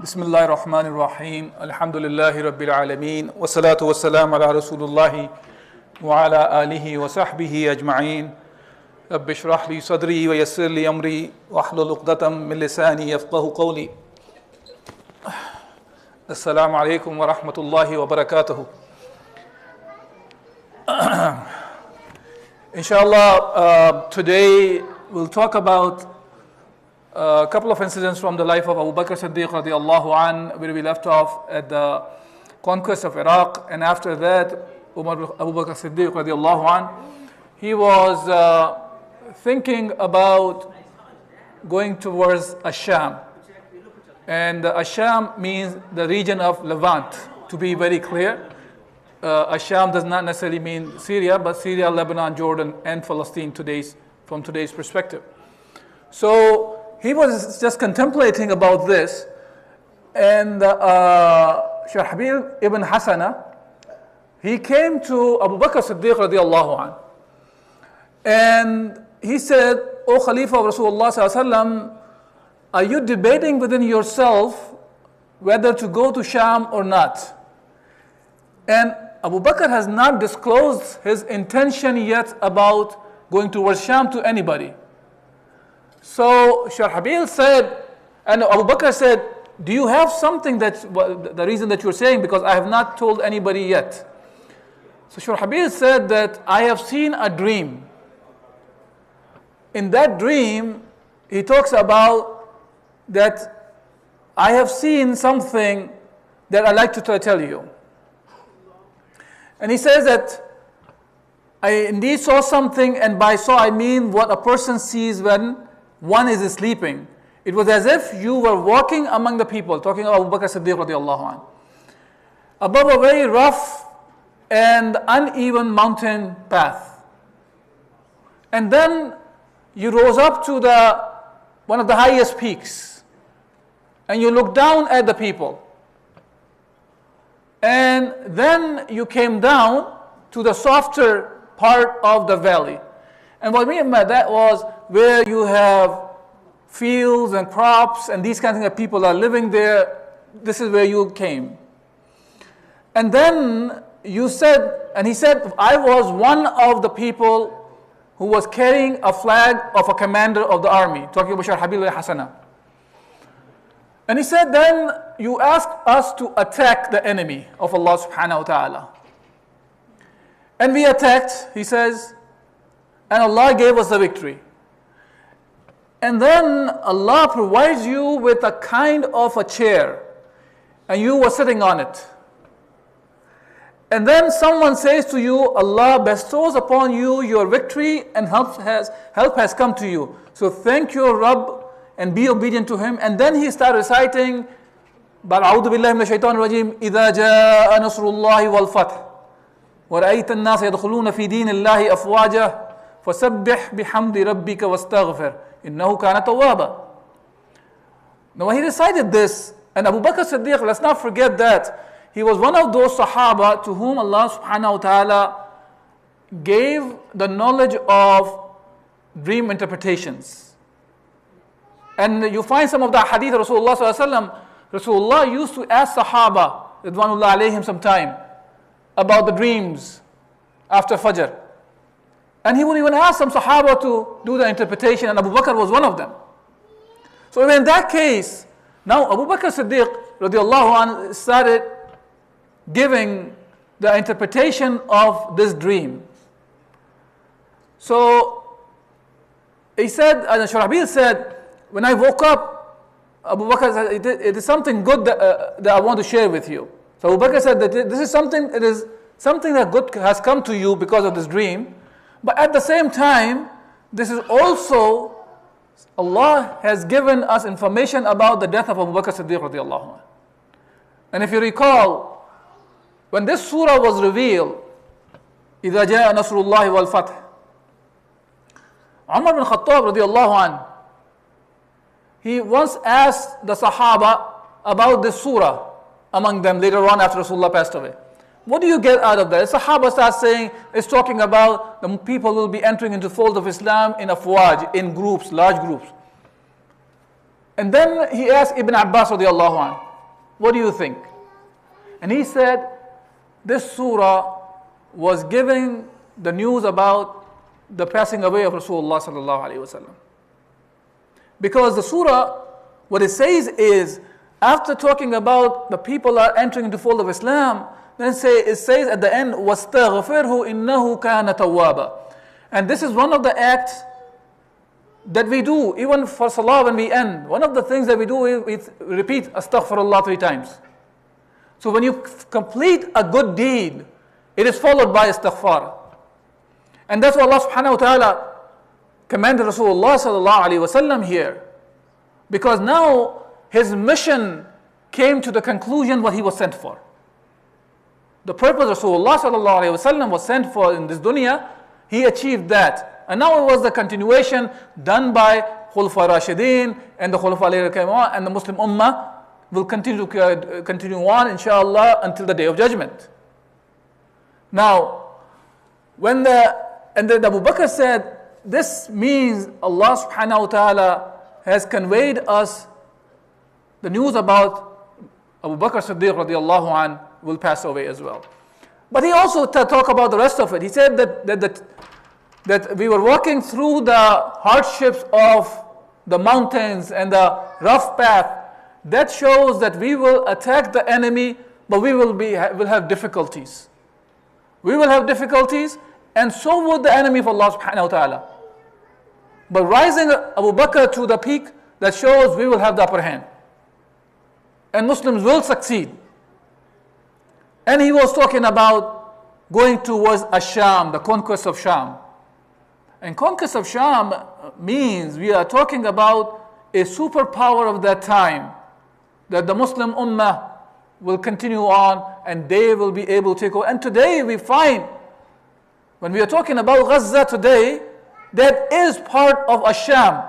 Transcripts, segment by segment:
بسم الله الرحمن الرحيم الحمد لله رب العالمين والصلاة والسلام على رسول الله وعلى آله وصحبه أجمعين رب اشرح لي صدري ويسر لي أمري واحلل عقدة من لساني يفقه قولي. السلام عليكم ورحمة الله وبركاته. Inshallah, today we'll talk about a couple of incidents from the life of Abu Bakr Siddiq radiallahu an, where we left off at the conquest of Iraq, and after that Abu Bakr Siddiq radiallahu an, he was thinking about going towards Asham, and Asham means the region of Levant, to be very clear. Asham does not necessarily mean Syria, but Syria, Lebanon, Jordan, and Palestine from today's perspective. So he was just contemplating about this, and Shurahbil ibn Hasana, he came to Abu Bakr Siddiq radiallahu anh, and he said, "O Khalifa of Rasulullah sallallahu alaihi wasallam, are you debating within yourself whether to go to Sham or not?" And Abu Bakr has not disclosed his intention yet about going towards Sham to anybody. So Shurahbil said, and Abu Bakr said, "Do you have something that's the reason that you're saying, because I have not told anybody yet?" So Shurahbil said that, "I have seen a dream. In that dream, he talks about that I have seen something that I'd like to tell you." And he says that, "I indeed saw something, and by saw I mean what a person sees when one is sleeping. It was as if you were walking among the people," talking about Abu Bakr Siddiq radiallahu anh, "above a very rough and uneven mountain path. And then you rose up to one of the highest peaks, and you looked down at the people. And then you came down to the softer part of the valley." And what we mean by that was where you have fields and crops and these kinds of things that people are living there. This is where you came. And then you said, and he said, "I was one of the people who was carrying a flag of a commander of the army," talking about Shurahbil al-Hasana. And he said, "Then you asked us to attack the enemy of Allah subhanahu wa ta'ala. And we attacked," he says, "and Allah gave us the victory. And then Allah provides you with a kind of a chair, and you were sitting on it. And then someone says to you, Allah bestows upon you your victory, and help has come to you. So thank your Rabb and be obedient to him." And then he started reciting, "A'udhu billahi minash shaitanir rajim, idha jaa nasrullahi wal fath, wa ra'aita an-nasa yadkhuluna fi dinillahi afwaja, fasabbih bihamdi rabbika wastaghfir, innahu kana tawwaba." Now when he recited this, and Abu Bakr Siddiq, let's not forget that he was one of those Sahabah to whom Allah subhanahu wa ta'ala gave the knowledge of dream interpretations. And you find some of the hadith of Rasulullah sallallahu alaihi wasallam. Rasulullah used to ask Sahabah ridwanullah alayhim sometime about the dreams after Fajr. And he would even ask some Sahaba to do the interpretation, and Abu Bakr was one of them. So in that case, now Abu Bakr Siddiq radiallahu anh started giving the interpretation of this dream. So he said, and Shurahbil said, "When I woke up," Abu Bakr said, it is something good that I want to share with you." So Abu Bakr said that it is something that good has come to you because of this dream. But at the same time, this is also, Allah has given us information about the death of Abu Bakr Siddiq radiallahu anh. And if you recall, when this surah was revealed, إِذَا جَاءَ نَصْرُ اللَّهِ وَالْفَتْحِ, Umar bin Khattab radiallahu anh, he once asked the Sahaba about this surah among them later on after Rasulullah passed away. "What do you get out of that?" The Sahaba start saying, it's talking about the people will be entering into fold of Islam in afwaj, in groups, large groups. And then he asked Ibn Abbas radiallahu anh, what do you think? And he said, this surah was giving the news about the passing away of Rasulullah sallallahu alaihi wasallam. Because the surah, what it says is, after talking about the people are entering into the fold of Islam, then it says at the end, وَاسْتَغْفِرْهُ إِنَّهُ كَانَ تَوَّابًا. And this is one of the acts that we do, even for salah when we end. One of the things that we do is we repeat astaghfirullah 3 times. So when you complete a good deed, it is followed by istighfar. And that's what Allah subhanahu wa ta'ala commanded Rasulullah sallallahu alayhi wa sallam here. Because now his mission came to the conclusion what he was sent for. The purpose Rasulullah sallallahu alayhi wa sallam was sent for in this dunya, he achieved that. And now it was the continuation done by Khulafa Rashidin and the Khulafa al-Rashidin, and the Muslim Ummah will continue on inshallah until the day of judgment. Now, when then Abu Bakr said, this means Allah subhanahu wa ta'ala has conveyed us the news about Abu Bakr Siddiq radiallahu anh will pass away as well. But he also talked about the rest of it. He said that we were walking through the hardships of the mountains and the rough path. That shows that we will attack the enemy, but we will have difficulties. We will have difficulties, and so would the enemy of Allah subhanahu wa ta'ala. But rising Abu Bakr to the peak, that shows we will have the upper hand. And Muslims will succeed. And he was talking about going towards Asham, the conquest of Sham. And conquest of Sham means we are talking about a superpower of that time, that the Muslim Ummah will continue on and they will be able to take over. And today we find, when we are talking about Gaza today, that is part of Asham.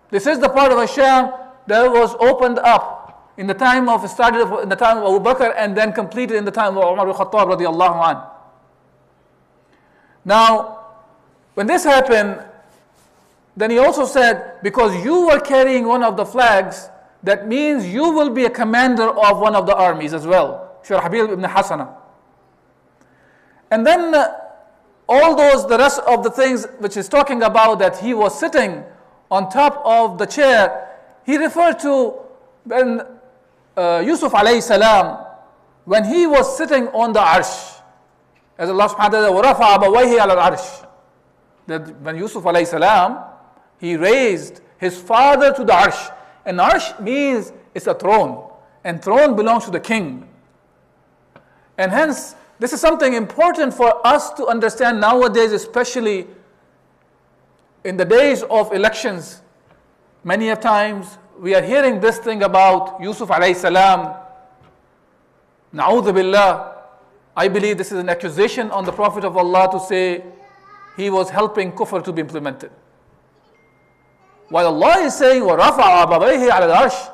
This is the part of Asham that was opened up in the time of Abu Bakr and then completed in the time of Umar al-Khattab radiallahu anhu. Now, when this happened, then he also said, because you were carrying one of the flags, that means you will be a commander of one of the armies as well. Shurahbil ibn Hasana. And then the rest of the things which is talking about that he was sitting on top of the chair, he referred to when Yusuf alayhi salam, when he was sitting on the arsh. As Allah subhanahu wa ta'ala, وَرَفَعَ أَبَوَيْهِ عَلَى الْعَرْشِ. That when Yusuf alayhi salam, he raised his father to the arsh. And arsh means it's a throne. And throne belongs to the king. And hence, this is something important for us to understand nowadays, especially in the days of elections. Many a times we are hearing this thing about Yusuf alayhi salam. Na'udhu billah. I believe this is an accusation on the Prophet of Allah to say he was helping kufr to be implemented. While Allah is saying, وَرَفَعَ أَبَوَيْهِ عَلَى الْعَرْشِ,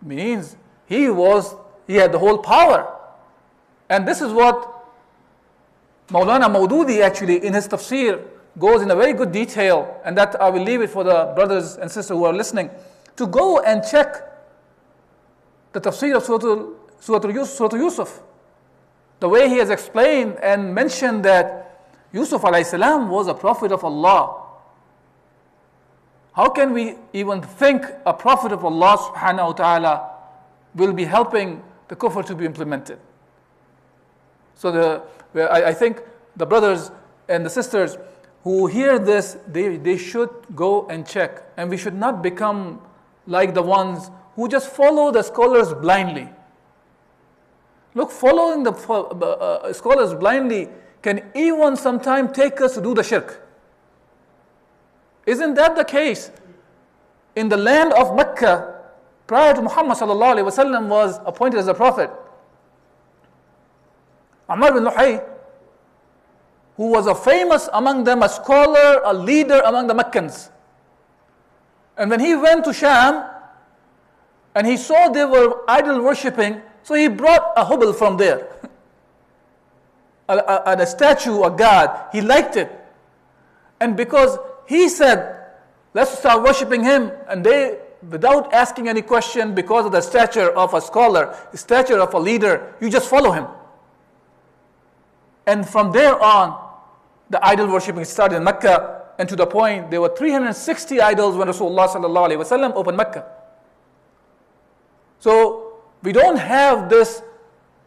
means he had the whole power. And this is what Maulana Maududi actually in his tafsir goes in a very good detail, and that I will leave it for the brothers and sisters who are listening to go and check the tafsir of Surah Yusuf. The way he has explained and mentioned that Yusuf alayhi salam was a prophet of Allah. How can we even think a prophet of Allah subhanahu wa ta'ala will be helping the kufr to be implemented? So I think the brothers and the sisters who hear this, they should go and check. And we should not become like the ones who just follow the scholars blindly. Look, following the scholars blindly can even sometimes take us to do the shirk. Isn't that the case? In the land of Mecca, prior to Muhammad sallallahu alaihi wasallam was appointed as a prophet, Amr bin Luhay, who was a famous among them, a scholar, a leader among the Meccans. And when he went to Sham, and he saw they were idol worshipping, so he brought a hubal from there. A statue, a god. He liked it. And because he said, let's start worshipping him. And they, without asking any question, because of the stature of a scholar, the stature of a leader, you just follow him. And from there on, the idol worshipping started in Mecca, and to the point there were 360 idols when Rasulullah sallallahu alaihi wasallam opened Mecca. So we don't have this.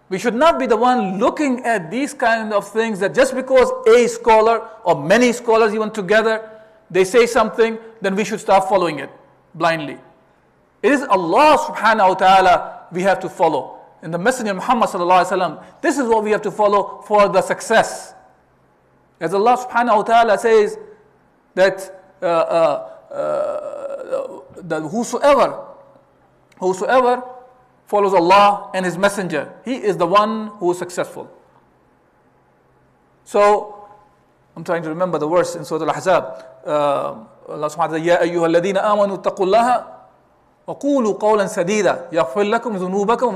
We should not be the one looking at these kind of things that just because a scholar or many scholars even together, they say something, then we should start following it blindly. It is Allah subhanahu wa ta'ala we have to follow. And the Messenger Muhammad sallallahu alaihi wasallam, this is what we have to follow for the success. As Allah subhanahu wa ta'ala says that whosoever follows Allah and His Messenger, he is the one who is successful. So, I'm trying to remember the verse in Surah Al-Ahzab. Allah subhanahu wa ta'ala, يَا أَيُّهَا الَّذِينَ آمَنُوا اتَّقُوا اللَّهَ وَقُولُوا قَوْلًا سَدِيدًا يَغْفِرْ لَكُمْ ذُنُوبَكُمْ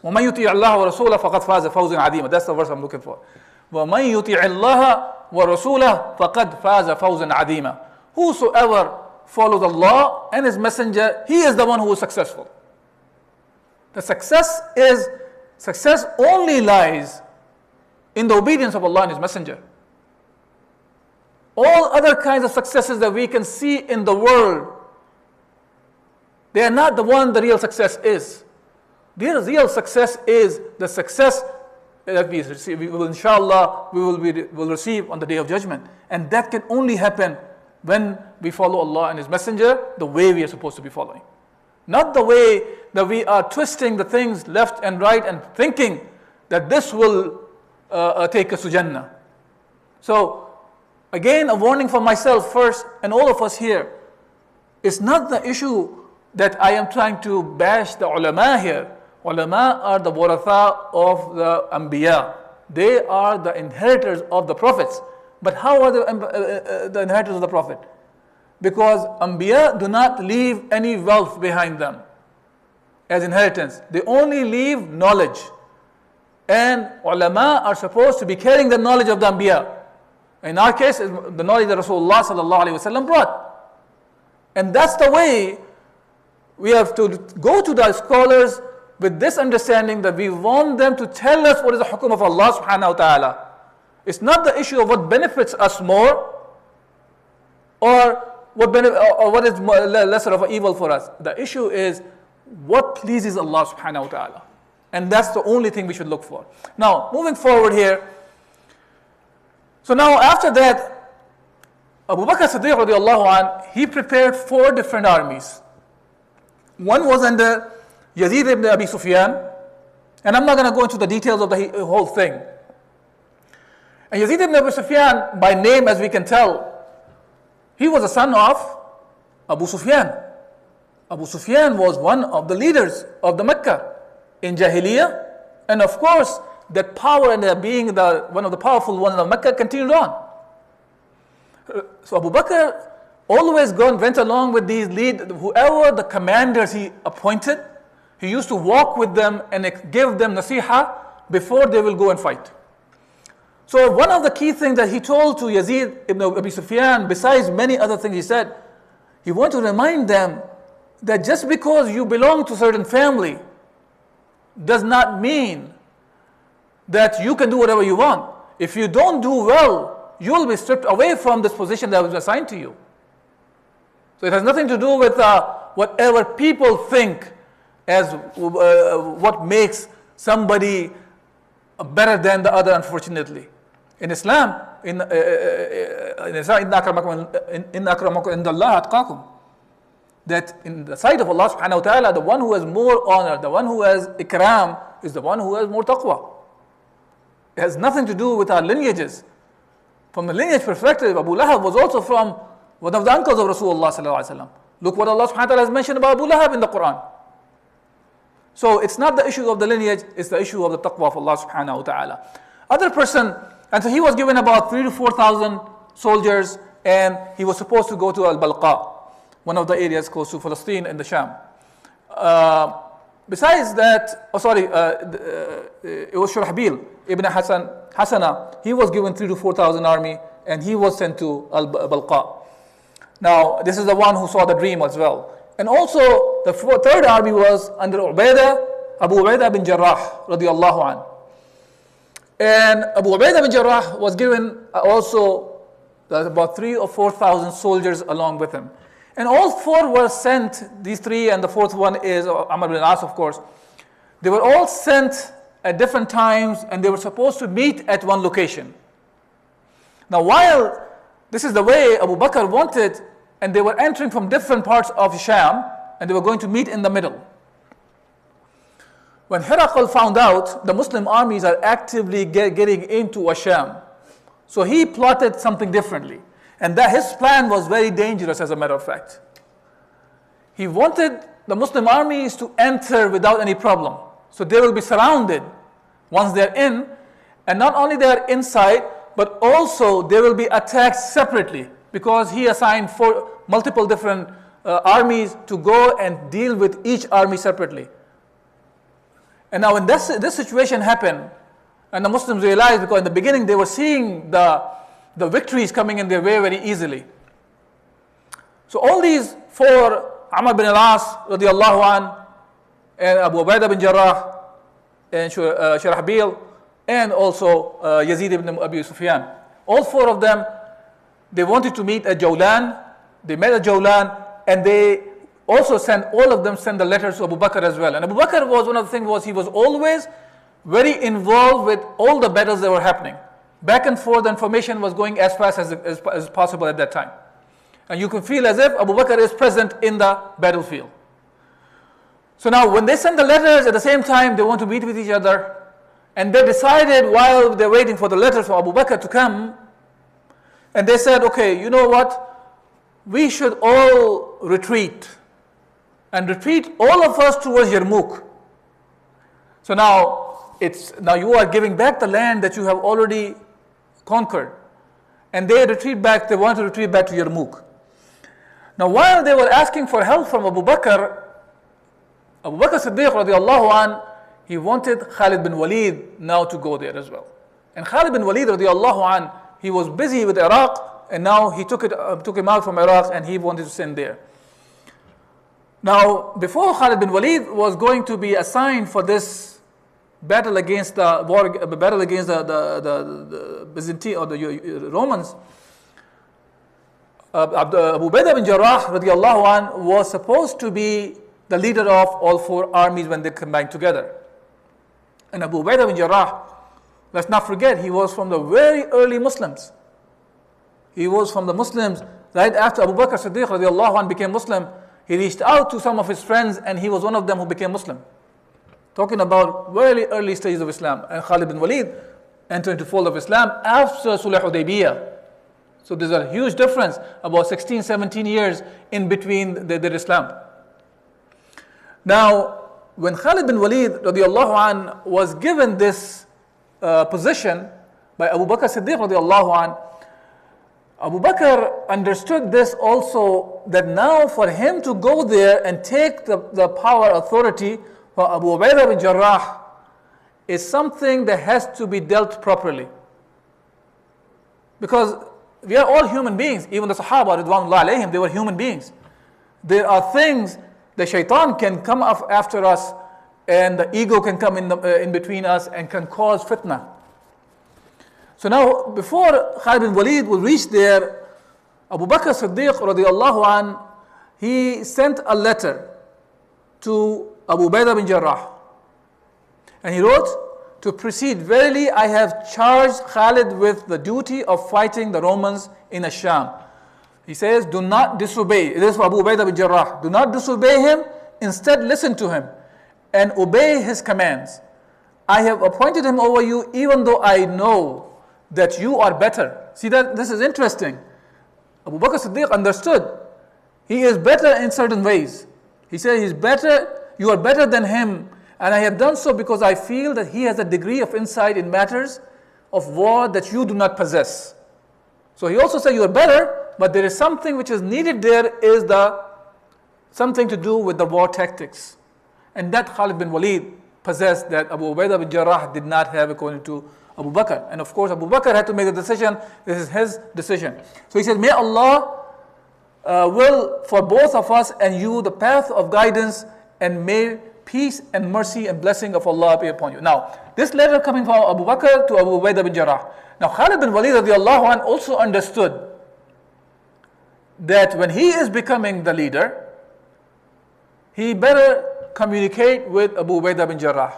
وَمَنْ يُطِيعِ اللَّهَ وَرَسُولَهُ فَقَدْ فَازَ فَوْزًا عَظِيمًا. That's the verse I'm looking for. وَمَنْ يُطِيعِ اللَّهَ وَرَسُولَهُ فَقَدْ فَازَ فَوْزًا عَظِيمًا. Whosoever follows Allah and His Messenger, he is the one who is successful. The success only lies in the obedience of Allah and His Messenger. All other kinds of successes that we can see in the world, they are not the one the real success is. The real success is the success that we receive. We will, inshallah, we will receive on the Day of Judgment. And that can only happen when we follow Allah and His Messenger the way we are supposed to be following. Not the way that we are twisting the things left and right and thinking that this will take us to Jannah. So, again, a warning for myself first and all of us here. It's not the issue that I am trying to bash the ulama here. Ulama are the waratha of the anbiya. They are the inheritors of the prophets. But how are the inheritors of the prophet? Because anbiya do not leave any wealth behind them as inheritance. They only leave knowledge. And ulama are supposed to be carrying the knowledge of the anbiya. In our case, the knowledge that Rasulullah sallallahu alaihi wasallam brought. And that's the way we have to go to the scholars with this understanding that we want them to tell us what is the hukum of Allah subhanahu wa ta'ala. It's not the issue of what benefits us more or what is lesser of an evil for us. The issue is what pleases Allah subhanahu wa ta'ala. And that's the only thing we should look for. Now, moving forward here. So now after that, Abu Bakr Siddiq radiallahu anh, he prepared 4 different armies. One was under Yazid ibn Abi Sufyan, and I'm not going to go into the details of the whole thing. And Yazid ibn Abi Sufyan, by name as we can tell, he was a son of Abu Sufyan. Abu Sufyan was one of the leaders of the Mecca in Jahiliyyah, and of course, that power and being one of the powerful ones of Mecca continued on. So Abu Bakr always went along with these whoever the commanders he appointed, he used to walk with them and give them nasiha before they will go and fight. So one of the key things that he told to Yazid ibn Abi Sufyan, besides many other things he said, he wanted to remind them that just because you belong to a certain family does not mean that you can do whatever you want. If you don't do well, you will be stripped away from this position that was assigned to you. So it has nothing to do with whatever people think as what makes somebody better than the other, unfortunately. In Islam, inna akramakum indallah atqakum. That in the sight of Allah subhanahu wa ta'ala, the one who has more honor, the one who has ikram, is the one who has more taqwa. It has nothing to do with our lineages. From the lineage perspective, Abu Lahab was also from one of the uncles of Rasulullah sallallahu alaihi wasallam. Look what Allah subhanahu wa ta'ala has mentioned about Abu Lahab in the Quran. So it's not the issue of the lineage, it's the issue of the taqwa of Allah subhanahu wa ta'ala. Other person, and so he was given about 3,000 to 4,000 soldiers, and he was supposed to go to Al-Balqa, one of the areas close to Palestine in the Sham. Besides that, it was Shurahbil ibn Hassana. He was given 3,000 to 4,000 army and he was sent to Balqa. Now, this is the one who saw the dream as well. And also, the third army was under Abu Ubaidah bin Jarrah, radiallahu anh. And Abu Ubaidah bin Jarrah was given also about 3,000 or 4,000 soldiers along with him. And all four were sent, these three, and the fourth one is Amr bin As, of course. They were all sent at different times, and they were supposed to meet at one location. Now, while this is the way Abu Bakr wanted, and they were entering from different parts of Sham, and they were going to meet in the middle. When Herakl found out the Muslim armies are actively getting into Sham, so he plotted something differently. And that his plan was very dangerous, as a matter of fact. He wanted the Muslim armies to enter without any problem. So they will be surrounded once they're in, and not only they are inside, but also they will be attacked separately, because he assigned multiple different armies to go and deal with each army separately. And now when this situation happened, and the Muslims realized, because in the beginning they were seeing the victories coming in their way very easily. So all these four, Amr bin al-As radiallahu an, and Abu Ubaidah bin Jarrah, and Shurahbil, and also Yazid ibn Abi Sufyan, all four of them, they wanted to meet at Jawlan. They met at Jawlan, and they also all of them sent the letters to Abu Bakr as well. And Abu Bakr was, one of the things was, he was always very involved with all the battles that were happening. Back and forth, the information was going as fast as possible at that time. And you can feel as if Abu Bakr is present in the battlefield. So now when they send the letters, at the same time they want to meet with each other, and they decided while they're waiting for the letters from Abu Bakr to come, and they said, okay, you know what, we should all retreat, and retreat all of us towards Yarmouk. So now you are giving back the land that you have already conquered. And they want to retreat back to Yarmouk. Now while they were asking for help from Abu Bakr Siddiq radiallahu an, he wanted Khalid bin Walid now to go there as well. And Khalid bin Walid radiallahu an, he was busy with Iraq, and now he took him out from Iraq, and he wanted to send there. Now, before Khalid bin Walid was going to be assigned for this battle against the Byzantine or the Romans, Abu Ubaidah bin Jarrah radiallahu an was supposed to be the leader of all four armies when they combined together. And Abu Ubaidah bin Jarrah, let's not forget, he was from the very early Muslims. He was from the Muslims right after Abu Bakr Siddiq radiallahu an became Muslim. He reached out to some of his friends, and he was one of them who became Muslim. Talking about very early stages of Islam. And Khalid bin Walid entered into the fold of Islam after Sulh Hudaybiyah. So there's a huge difference, about 16, 17 years in between their Islam. Now, when Khalid bin Walid radiallahu an was given this position by Abu Bakr Siddiq radiallahu an, Abu Bakr understood this also, that now for him to go there and take the power, authority for Abu Ubaidah bin Jarrah is something that has to be dealt properly. Because we are all human beings. Even the Sahabah, Ridwanullah alayhim, they were human beings. There are things the shaitan can come up after us, and the ego can come in between us and can cause fitna. So now, before Khalid bin Walid will reach there, Abu Bakr Siddiq radiallahu an, he sent a letter to Abu Ubaidah bin Jarrah. And he wrote, to proceed, verily I have charged Khalid with the duty of fighting the Romans in Asham. He says, do not disobey. It is for Abu Ubaidah bin Jarrah. Do not disobey him, instead listen to him and obey his commands. I have appointed him over you, even though I know that you are better. See, that this is interesting. Abu Bakr Siddiq understood. He is better in certain ways. He said, he's better, you are better than him, and I have done so because I feel that he has a degree of insight in matters of war that you do not possess. So he also said, you are better, but there is something which is needed there, is something to do with the war tactics. And that Khalid bin Walid possessed, that Abu Ubaidah bin Jarrah did not have, according to Abu Bakr. And of course, Abu Bakr had to make the decision. This is his decision. So he said, may Allah will for both of us and you the path of guidance, and may peace and mercy and blessing of Allah be upon you. Now, this letter coming from Abu Bakr to Abu Ubaidah bin Jarrah. Now, Khalid bin Walid radiallahu anh also understood that when he is becoming the leader, he better communicate with Abu Ubaidah bin Jarrah.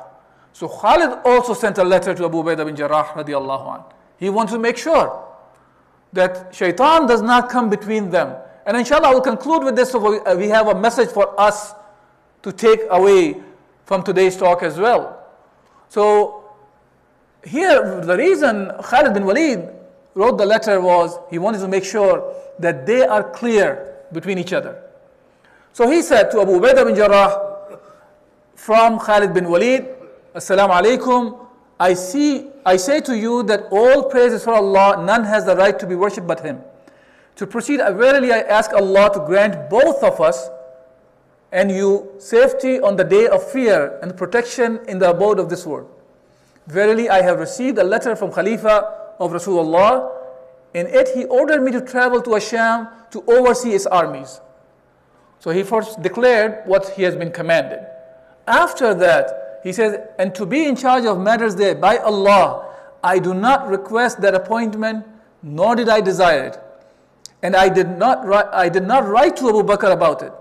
So Khalid also sent a letter to Abu Ubaidah bin Jarrah radiallahu anh. He wants to make sure that shaitan does not come between them. And inshallah, I will conclude with this. So we have a message for us to take away from today's talk as well. So here, the reason Khalid bin Walid wrote the letter was he wanted to make sure that they are clear between each other. So he said to Abu Ubaidah bin Jarrah from Khalid bin Walid, Assalamu alaikum, I say to you that all praise is for Allah, none has the right to be worshipped but Him. To proceed, verily I ask Allah to grant both of us and you safety on the day of fear and protection in the abode of this world. Verily I have received a letter from Khalifa of Rasulullah. In it he ordered me to travel to Asham to oversee its armies. So he first declared what he has been commanded. After that, he says, and to be in charge of matters there by Allah, I do not request that appointment, nor did I desire it. And I did not write to Abu Bakr about it.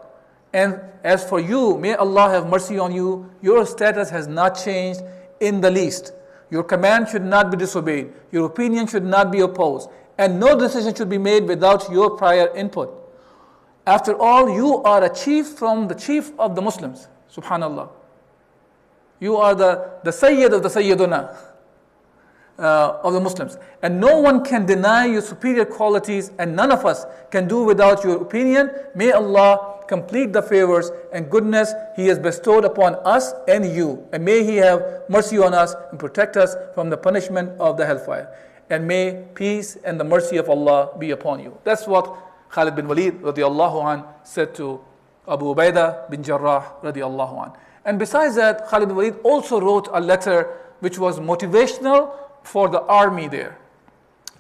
And as for you, may Allah have mercy on you, your status has not changed in the least. Your command should not be disobeyed. Your opinion should not be opposed. And no decision should be made without your prior input. After all, you are a chief from the chief of the Muslims. Subhanallah. You are the Sayyid of the Sayyiduna of the Muslims. And no one can deny your superior qualities, and none of us can do without your opinion. May Allah complete the favors and goodness He has bestowed upon us and you. And may He have mercy on us and protect us from the punishment of the hellfire. And may peace and the mercy of Allah be upon you. That's what Khalid bin Walid radiallahu anh said to Abu Ubaidah bin Jarrah radiallahu anh. And besides that, Khalid bin Walid also wrote a letter which was motivational for the army there.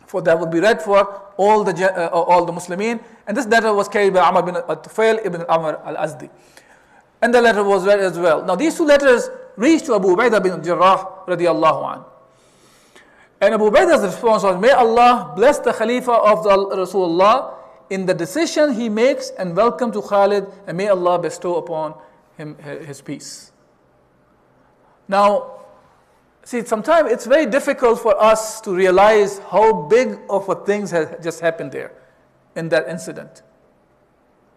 For that would be read for all the Muslimin. And this letter was carried by Amr bin Tufail ibn Amr al-Azdi. And the letter was read as well. Now these two letters reached to Abu Ubaidah bin Jarrah radiallahu anh. And Abu Ubaidah's response was, may Allah bless the Khalifa of the Rasulullah in the decision he makes, and welcome to Khalid, and may Allah bestow upon him his peace. Now, see, sometimes it's very difficult for us to realize how big of a things has just happened there in that incident.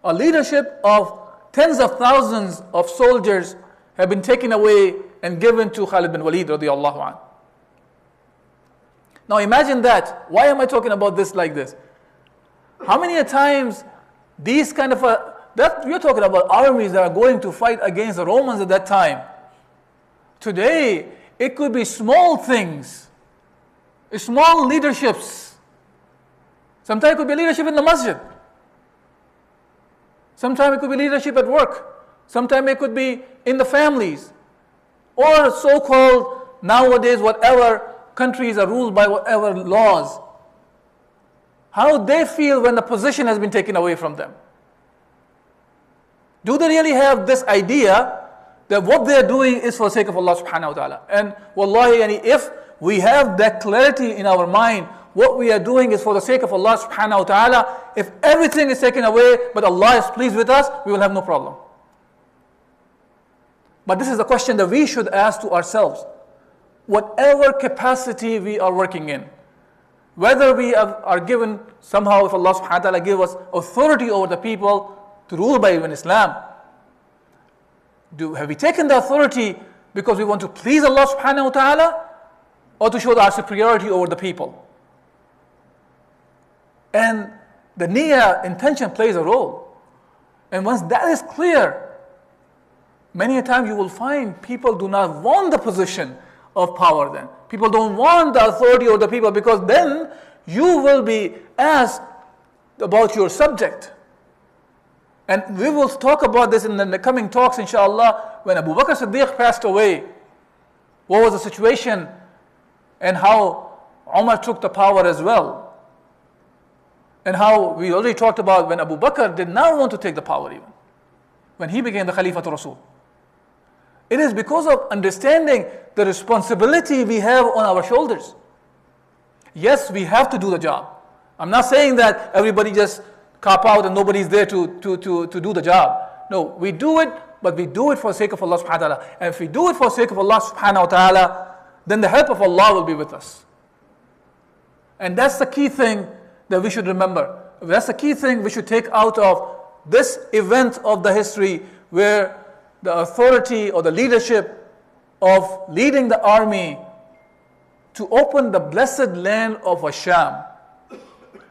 A leadership of tens of thousands of soldiers have been taken away and given to Khalid bin Walid radiallahu anh. Now imagine that. Why am I talking about this like this? How many times these kind of we're talking about armies that are going to fight against the Romans at that time. Today, it could be small things, small leaderships. Sometimes it could be leadership in the masjid. Sometimes it could be leadership at work. Sometimes it could be in the families. Or so-called nowadays, whatever countries are ruled by whatever laws. How they feel when the position has been taken away from them. Do they really have this idea that what they are doing is for the sake of Allah subhanahu wa ta'ala? And wallahi, if we have that clarity in our mind, what we are doing is for the sake of Allah subhanahu wa ta'ala, if everything is taken away but Allah is pleased with us, we will have no problem. But this is a question that we should ask to ourselves. Whatever capacity we are working in, whether we are given somehow, if Allah subhanahu wa ta'ala give us authority over the people to rule by even Islam, have we taken the authority because we want to please Allah subhanahu wa ta'ala, or to show our superiority over the people? And the niyyah, intention, plays a role. And once that is clear, many a time you will find people do not want the position of power then. People don't want the authority over the people, because then you will be asked about your subject. And we will talk about this in the coming talks, inshallah. When Abu Bakr Siddiq passed away, what was the situation and how Umar took the power as well. And how we already talked about when Abu Bakr did not want to take the power even, when he became the Khalifa to Rasul. It is because of understanding the responsibility we have on our shoulders. Yes, we have to do the job. I'm not saying that everybody just cop out and nobody's there to do the job. No, we do it, but we do it for the sake of Allah subhanahu wa ta'ala. And if we do it for the sake of Allah subhanahu wa ta'ala, then the help of Allah will be with us. And that's the key thing that we should remember. That's the key thing we should take out of this event of the history, where the authority or the leadership of leading the army to open the blessed land of Asham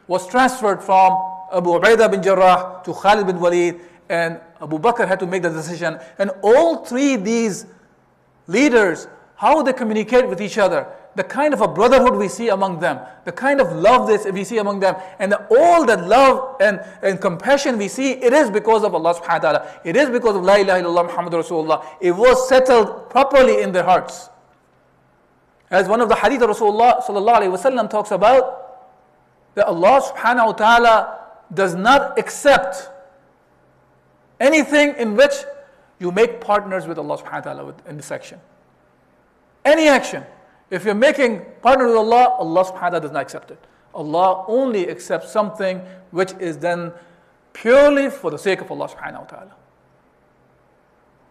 was transferred from Abu Ubaidah bin Jarrah to Khalid bin Walid, and Abu Bakr had to make the decision. And all three these leaders, how they communicate with each other, the kind of a brotherhood we see among them, the kind of love that we see among them, and all that love and compassion we see, it is because of Allah subhanahu wa ta'ala. It is because of La ilaha illallah Muhammadur Rasulullah. It was settled properly in their hearts. As one of the hadith of Rasulullah sallallahu alayhi wa sallam talks about, that Allah subhanahu wa ta'ala does not accept anything in which you make partners with Allah subhanahu wa ta'ala in this action. Any action. If you're making partner with Allah, Allah subhanahu wa ta'ala does not accept it. Allah only accepts something which is done purely for the sake of Allah subhanahu wa ta'ala.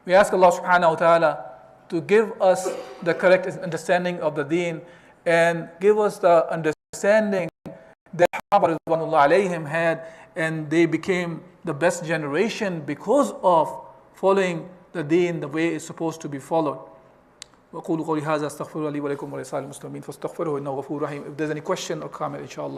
We ask Allah subhanahu wa ta'ala to give us the correct understanding of the deen, and give us the understanding that Sahabah Ridwanullah alayhim had, and they became the best generation because of following the deen the way it's supposed to be followed. وقولوا قولي هذا استغفر لي ولكم ولسائر المسلمين فاستغفروه انه غفور رحيم. If there's any question or comment, inshallah.